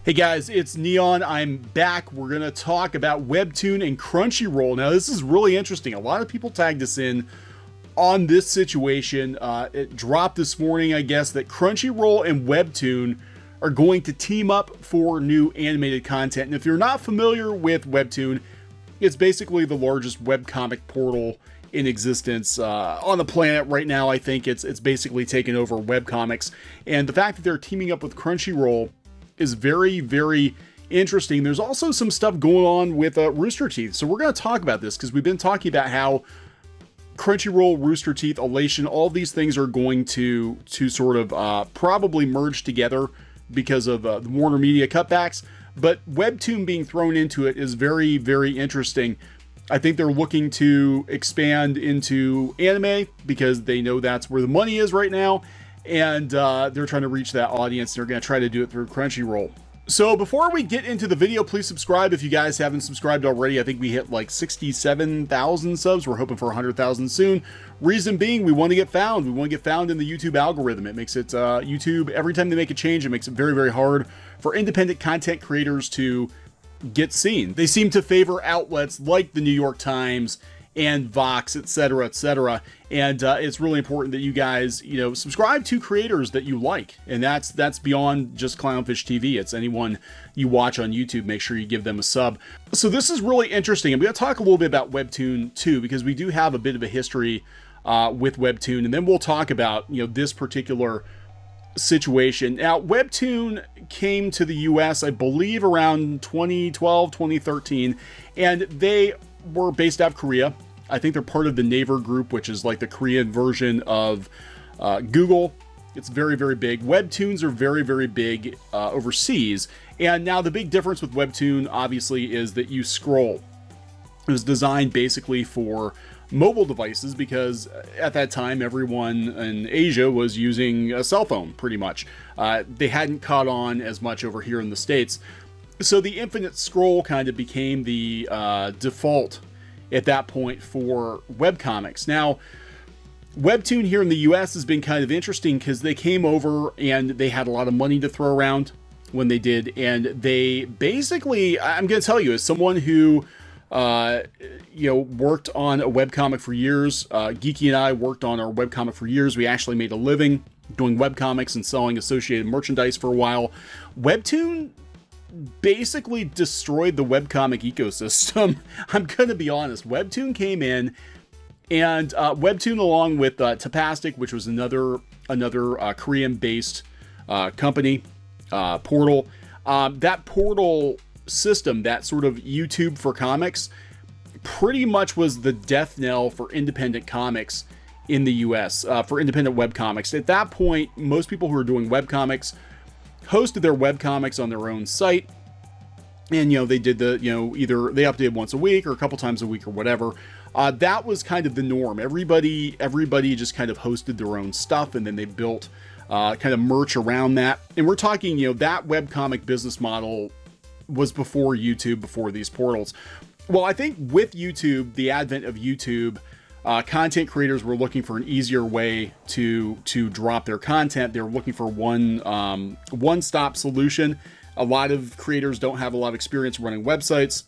Hey guys, it's Neon. I'm back. We're going to talk about Webtoon and Crunchyroll. Now, this is really interesting. A lot of people tagged us in on this situation. It dropped this morning, I guess, that Crunchyroll and Webtoon are going to team up for new animated content. And if you're not familiar with Webtoon, it's basically the largest webcomic portal in existence on the planet right now. I think it's basically taken over webcomics. And the fact that they're teaming up with Crunchyroll is very, very interesting. There's also some stuff going on with Rooster Teeth. So we're going to talk about this because we've been talking about how Crunchyroll, Rooster Teeth, Elation, all these things are going to sort of probably merge together because of the Warner Media cutbacks. But Webtoon being thrown into it is very, very interesting. I think they're looking to expand into anime because they know that's where the money is right now. And they're trying to reach that audience. They're going to try to do it through Crunchyroll. So before we get into the video, please subscribe if you guys haven't subscribed already. I think we hit like 67,000 subs. We're hoping for 100,000 soon. Reason being, we want to get found. We want to get found in the YouTube algorithm. It makes it, YouTube, every time they make a change, it makes it very, very hard for independent content creators to get seen. They seem to favor outlets like the New York Times and Vox, etc., etc. And it's really important that you guys, subscribe to creators that you like. And that's beyond just Clownfish TV. It's anyone you watch on YouTube. Make sure you give them a sub. So this is really interesting. I'm going to talk a little bit about Webtoon too, because we do have a bit of a history with Webtoon. And then we'll talk about, this particular situation. Now, Webtoon came to the US, I believe, around 2012, 2013, and they were based out of Korea. I think they're part of the Naver group, which is like the Korean version of Google. It's very, very big. Webtoons are very, very big overseas. And now the big difference with Webtoon, obviously, is that you scroll. It was designed basically for mobile devices because at that time, everyone in Asia was using a cell phone, pretty much. They hadn't caught on as much over here in the States. So the infinite scroll kind of became the default at that point for webcomics. Now, Webtoon here in the US has been kind of interesting because they came over and they had a lot of money to throw around when they did. And they basically, I'm going to tell you, as someone who, worked on a webcomic for years, Geeky and I worked on our webcomic for years. We actually made a living doing webcomics and selling associated merchandise for a while. Webtoon basically destroyed the webcomic ecosystem. I'm gonna be honest. Webtoon came in, and Webtoon, along with Tapastic, which was another Korean-based company portal. That portal system, that sort of YouTube for comics, pretty much was the death knell for independent comics in the US, for independent webcomics. At that point, most people who were doing webcomics hosted their webcomics on their own site, and they did the either they updated once a week or a couple times a week or whatever. That was kind of the norm. Everybody just kind of hosted their own stuff, and then they built kind of merch around that. And we're talking, that webcomic business model was before YouTube, before these portals. Well, I think with YouTube, the advent of YouTube, content creators were looking for an easier way to drop their content. They were looking for one-stop solution. A lot of creators don't have a lot of experience running websites.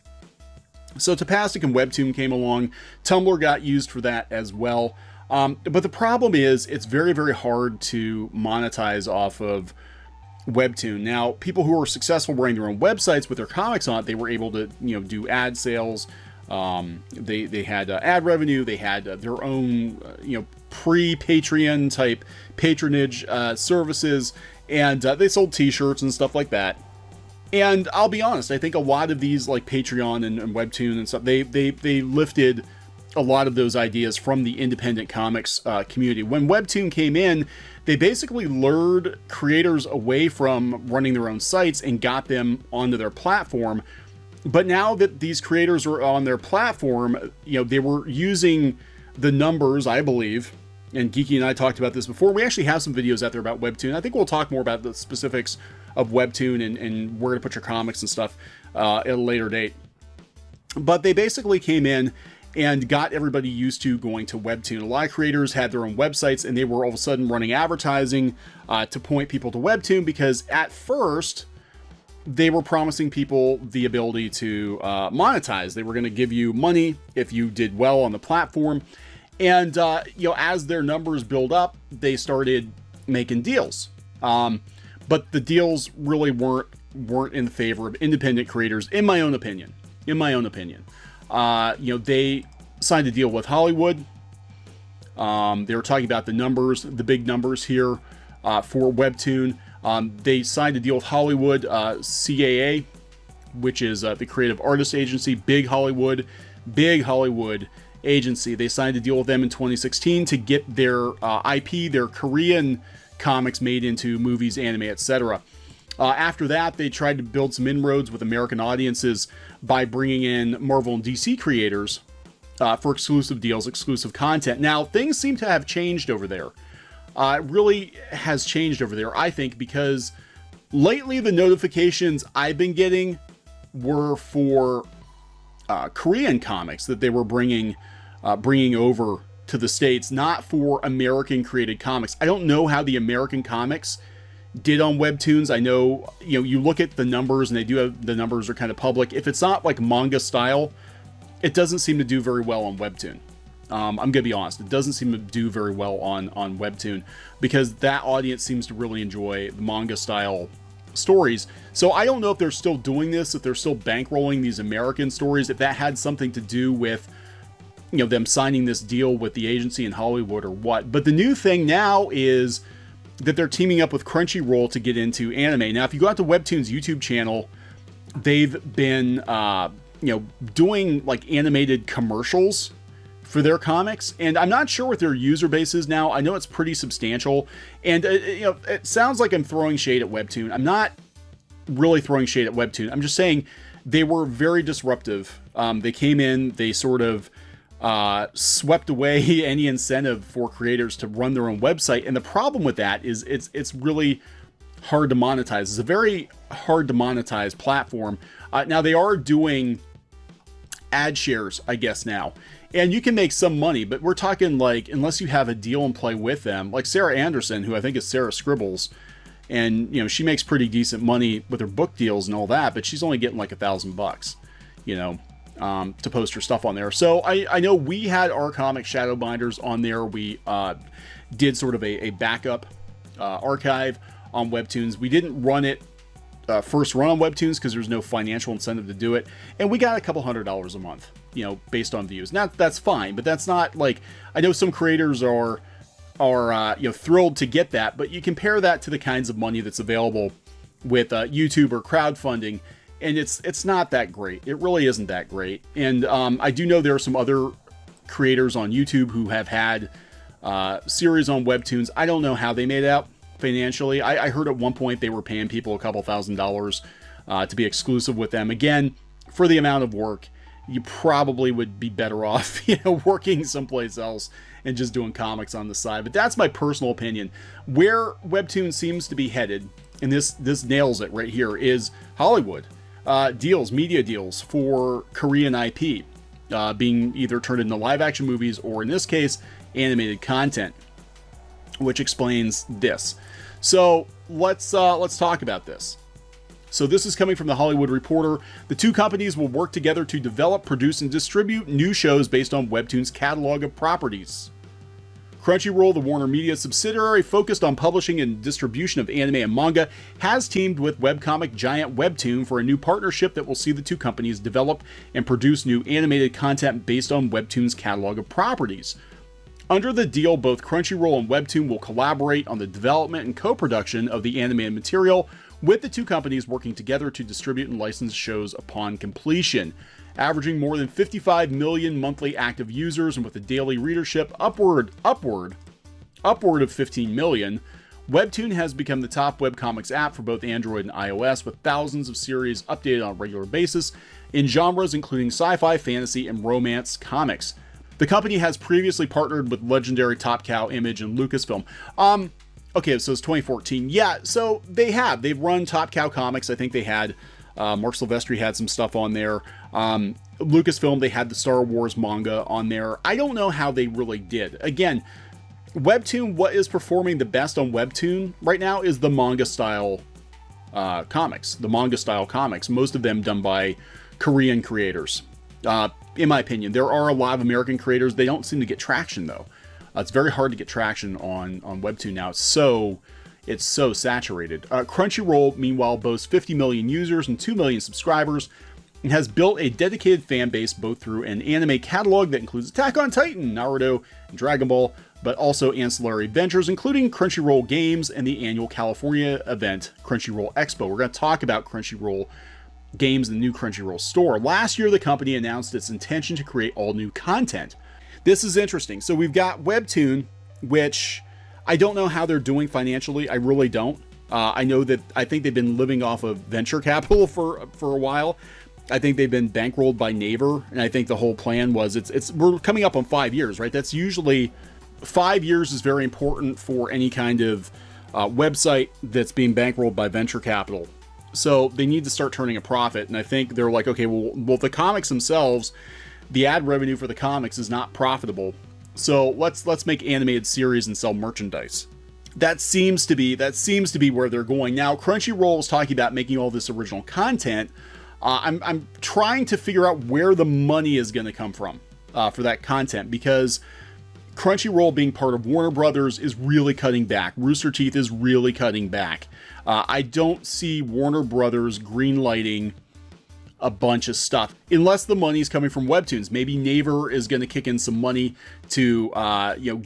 So Tapastic and Webtoon came along. Tumblr got used for that as well. But the problem is it's very, very hard to monetize off of Webtoon. Now, people who are successful running their own websites with their comics on it, they were able to, do ad sales. They had ad revenue. They had their own, pre-Patreon type patronage services, and they sold t-shirts and stuff like that. And I'll be honest, I think a lot of these, like Patreon and Webtoon and stuff, they lifted a lot of those ideas from the independent comics community. When Webtoon came in, they basically lured creators away from running their own sites and got them onto their platform. But now that these creators are on their platform, they were using the numbers, I believe, and Geeky and I talked about this before. We actually have some videos out there about Webtoon. I think we'll talk more about the specifics of Webtoon and where to put your comics and stuff at a later date. But they basically came in and got everybody used to going to Webtoon. A lot of creators had their own websites, and they were all of a sudden running advertising to point people to Webtoon, because at first, they were promising people the ability to monetize. They were going to give you money if you did well on the platform. And, you know, as their numbers build up, they started making deals. But the deals really weren't in favor of independent creators, in my own opinion. You know, they signed a deal with Hollywood. They were talking about the numbers, the big numbers here for Webtoon. They signed a deal with Hollywood, CAA, which is the creative artist agency, big Hollywood agency. They signed a deal with them in 2016 to get their IP, their Korean comics made into movies, anime, etc. After that, they tried to build some inroads with American audiences by bringing in Marvel and DC creators for exclusive deals, exclusive content. Now, things seem to have changed over there. It really has changed over there, I think, because lately the notifications I've been getting were for Korean comics that they were bringing over to the States, not for American created comics. I don't know how the American comics did on Webtoons. I know, you know, you look at the numbers and they do have, the numbers are kind of public. If it's not like manga style, it doesn't seem to do very well on Webtoon. I'm going to be honest. It doesn't seem to do very well on Webtoon because that audience seems to really enjoy the manga style stories. So I don't know if they're still doing this, if they're still bankrolling these American stories, if that had something to do with, you know, them signing this deal with the agency in Hollywood or what. But the new thing now is that they're teaming up with Crunchyroll to get into anime. Now, if you go out to Webtoon's YouTube channel, they've been, you know, doing like animated commercials for their comics, and I'm not sure what their user base is now. I know it's pretty substantial, and you know, it sounds like I'm throwing shade at Webtoon. I'm not really throwing shade at Webtoon. I'm just saying they were very disruptive. They came in, they sort of swept away any incentive for creators to run their own website, and the problem with that is it's really hard to monetize. It's a very hard to monetize platform. Now they are doing ad shares, I guess now. And you can make some money, but we're talking like, unless you have a deal in play with them, like Sarah Anderson, who I think is Sarah Scribbles, and, you know, she makes pretty decent money with her book deals and all that, but she's only getting like $1,000, you know, to post her stuff on there. So I know we had our comic Shadow Binders on there. We did sort of a backup archive on Webtoons. We didn't run it first run on Webtoons because there's no financial incentive to do it, and we got a couple $100 a month, you know, based on views. Now that's fine, but that's not like, I know some creators are you know, thrilled to get that, but you compare that to the kinds of money that's available with YouTube or crowdfunding, and it's not that great. It really isn't that great. And I do know there are some other creators on YouTube who have had series on Webtoons. I don't know how they made out financially. I heard at one point they were paying people a couple $1,000s to be exclusive with them. Again, for the amount of work, you probably would be better off, you know, working someplace else and just doing comics on the side. But that's my personal opinion. Where Webtoon seems to be headed, and this nails it right here, is Hollywood deals, media deals for Korean IP being either turned into live action movies or, in this case, animated content, which explains this. So let's talk about this. So this is coming from the Hollywood Reporter. The two companies will work together to develop, produce, and distribute new shows based on Webtoon's catalog of properties. Crunchyroll, the Warner Media subsidiary focused on publishing and distribution of anime and manga, has teamed with webcomic giant Webtoon for a new partnership that will see the two companies develop and produce new animated content based on Webtoon's catalog of properties. Under the deal, both Crunchyroll and Webtoon will collaborate on the development and co-production of the animated material, with the two companies working together to distribute and license shows upon completion. Averaging more than 55 million monthly active users and with a daily readership upward of 15 million, Webtoon has become the top webcomics app for both Android and iOS, with thousands of series updated on a regular basis in genres including sci-fi, fantasy, and romance comics. The company has previously partnered with legendary Top Cow, Image, and Lucasfilm. Okay, so it's 2014. Yeah, so they've run Top Cow Comics. I think they had Mark Silvestri had some stuff on there. Lucasfilm, they had the Star Wars manga on there. I don't know how they really did. Again, Webtoon, what is performing the best on Webtoon right now is the manga style comics, the manga style comics, most of them done by Korean creators. In my opinion, there are a lot of American creators. They don't seem to get traction though. It's very hard to get traction on Webtoon now. It's so saturated. Crunchyroll, meanwhile, boasts 50 million users and 2 million subscribers, and has built a dedicated fan base both through an anime catalog that includes Attack on Titan, Naruto, and Dragon Ball, but also ancillary ventures, including Crunchyroll Games and the annual California event, Crunchyroll Expo. We're going to talk about Crunchyroll Games and the new Crunchyroll store. Last year, the company announced its intention to create all new content. This is interesting. So we've got Webtoon, which I don't know how they're doing financially. I really don't. I think they've been living off of venture capital for a while. I think they've been bankrolled by Naver, and I think the whole plan was we're coming up on 5 years, right? That's usually 5 years is very important for any kind of website that's being bankrolled by venture capital. So they need to start turning a profit, and I think they're like, okay, well the comics themselves, the ad revenue for the comics is not profitable. So let's make animated series and sell merchandise. That seems to be where they're going now. Crunchyroll is talking about making all this original content. I'm trying to figure out where the money is going to come from for that content, because Crunchyroll, being part of Warner Brothers, is really cutting back. Rooster Teeth is really cutting back. I don't see Warner Brothers greenlighting a bunch of stuff unless the money's coming from Webtoons. Maybe Naver is going to kick in some money to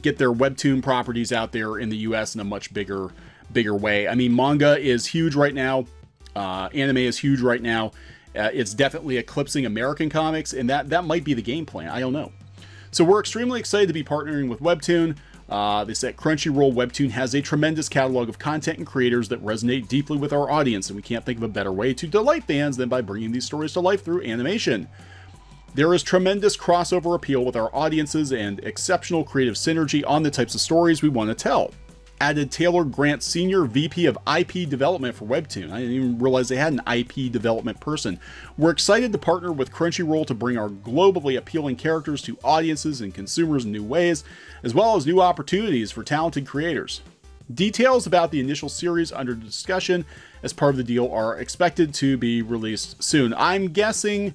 get their Webtoon properties out there in the US in a much bigger way. I mean, manga is huge right now. Anime is huge right now. It's definitely eclipsing American comics, and that might be the game plan. I don't know. So we're extremely excited to be partnering with Webtoon. They said Crunchyroll Webtoon has a tremendous catalog of content and creators that resonate deeply with our audience, and we can't think of a better way to delight fans than by bringing these stories to life through animation. There is tremendous crossover appeal with our audiences and exceptional creative synergy on the types of stories we want to tell. Added Taylor Grant, Senior VP of IP Development for Webtoon. I didn't even realize they had an IP development person. We're excited to partner with Crunchyroll to bring our globally appealing characters to audiences and consumers in new ways, as well as new opportunities for talented creators. Details about the initial series under discussion as part of the deal are expected to be released soon. I'm guessing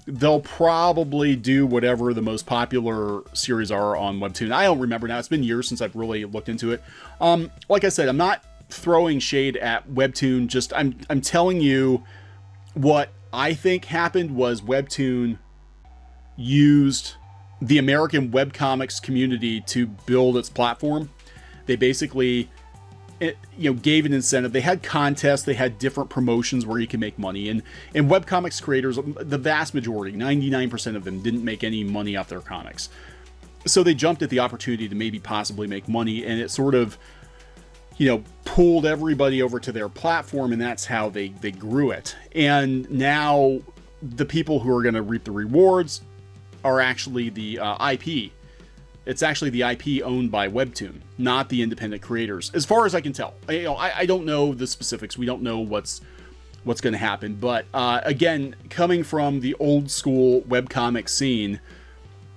they'll probably do whatever the most popular series are on Webtoon. I don't remember now. It's been years since I've really looked into it. Like I said, I'm not throwing shade at Webtoon. Just I'm telling you what I think happened was Webtoon used the American webcomics community to build its platform. They basically gave an incentive. They had contests, they had different promotions where you can make money, and webcomics creators, the vast majority, 99% of them, didn't make any money off their comics. So they jumped at the opportunity to maybe possibly make money, and it sort of pulled everybody over to their platform, and that's how they grew it. And now the people who are going to reap the rewards are actually the IP. It's actually the IP owned by Webtoon, not the independent creators, as far as I can tell. I don't know the specifics. We don't know what's going to happen. But again, coming from the old school webcomic scene,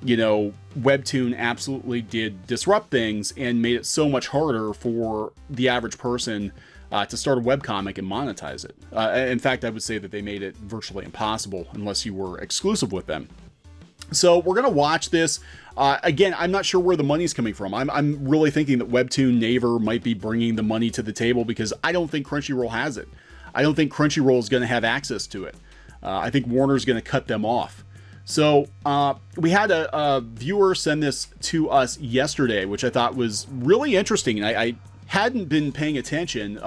Webtoon absolutely did disrupt things and made it so much harder for the average person to start a webcomic and monetize it. In fact, I would say that they made it virtually impossible unless you were exclusive with them. So we're going to watch this. Again, I'm not sure where the money's coming from. I'm really thinking that Webtoon Naver might be bringing the money to the table, because I don't think Crunchyroll has it. I don't think Crunchyroll is going to have access to it. I think Warner's going to cut them off. So we had a viewer send this to us yesterday, which I thought was really interesting, and I hadn't been paying attention.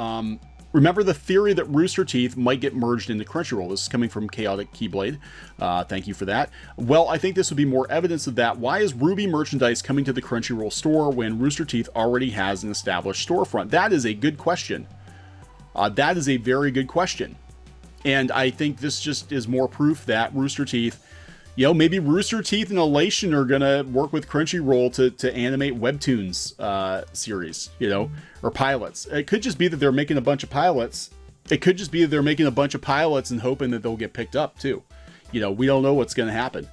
Remember the theory that Rooster Teeth might get merged into Crunchyroll. This is coming from Chaotic Keyblade. Thank you for that. Well, I think this would be more evidence of that. Why is Ruby merchandise coming to the Crunchyroll store when Rooster Teeth already has an established storefront? That is a good question. That is a very good question. And I think this just is more proof that Rooster Teeth, maybe Rooster Teeth and Elation are going to work with Crunchyroll to animate Webtoons series, or pilots. It could just be that they're making a bunch of pilots. It could just be that they're making a bunch of pilots and hoping that they'll get picked up too. We don't know what's going to happen.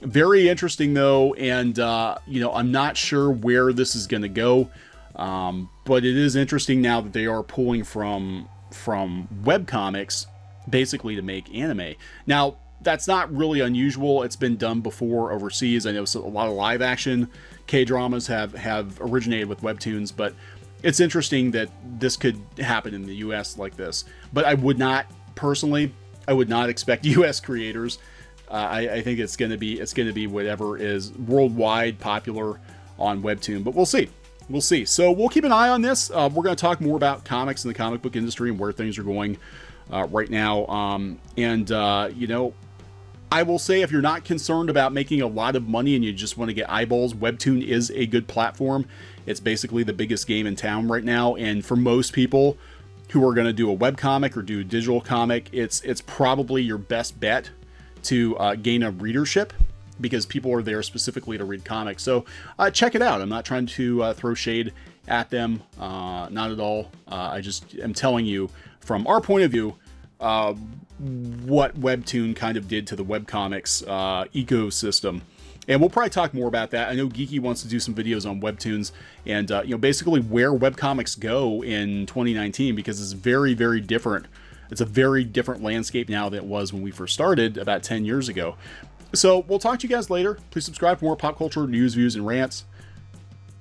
Very interesting though. And, I'm not sure where this is going to go. But it is interesting now that they are pulling from from webcomics basically to make anime. Now, that's not really unusual. It's been done before overseas. I know a lot of live action K-dramas have originated with webtoons, but it's interesting that this could happen in the US like this. But I would not, personally, I would not expect US creators. I think it's going to be whatever is worldwide popular on Webtoon, but we'll see. We'll see. So we'll keep an eye on this. We're going to talk more about comics and the comic book industry and where things are going right now. You know, I will say, if you're not concerned about making a lot of money and you just want to get eyeballs, Webtoon is a good platform. It's basically the biggest game in town right now. And for most people who are going to do a webcomic or do a digital comic, it's probably your best bet to gain a readership, because people are there specifically to read comics. So check it out. I'm not trying to throw shade at them. Not at all. I just am telling you from our point of view what Webtoon kind of did to the webcomics ecosystem. And we'll probably talk more about that. I know Geeky wants to do some videos on webtoons and you know, basically where webcomics go in 2019, because it's very, very different. It's a very different landscape now than it was when we first started about 10 years ago. So we'll talk to you guys later. Please subscribe for more pop culture news, views, and rants.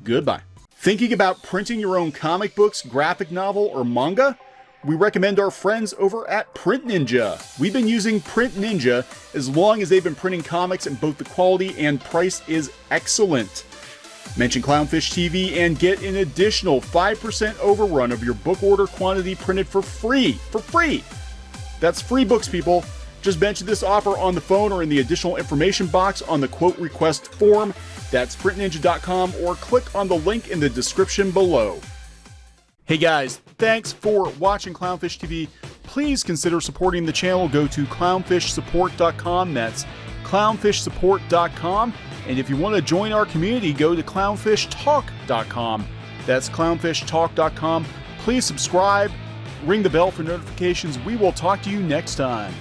Goodbye. Thinking about printing your own comic books, graphic novel, or manga? We recommend our friends over at Print Ninja. We've been using Print Ninja as long as they've been printing comics, and both the quality and price is excellent. Mention Clownfish TV and get an additional 5% overrun of your book order quantity printed for free. For free! That's free books, people. Just mention this offer on the phone or in the additional information box on the quote request form. That's printninja.com, or click on the link in the description below. Hey guys, thanks for watching Clownfish TV. Please consider supporting the channel. Go to clownfishsupport.com. That's clownfishsupport.com. And if you want to join our community, go to clownfishtalk.com. That's clownfishtalk.com. Please subscribe, ring the bell for notifications. We will talk to you next time.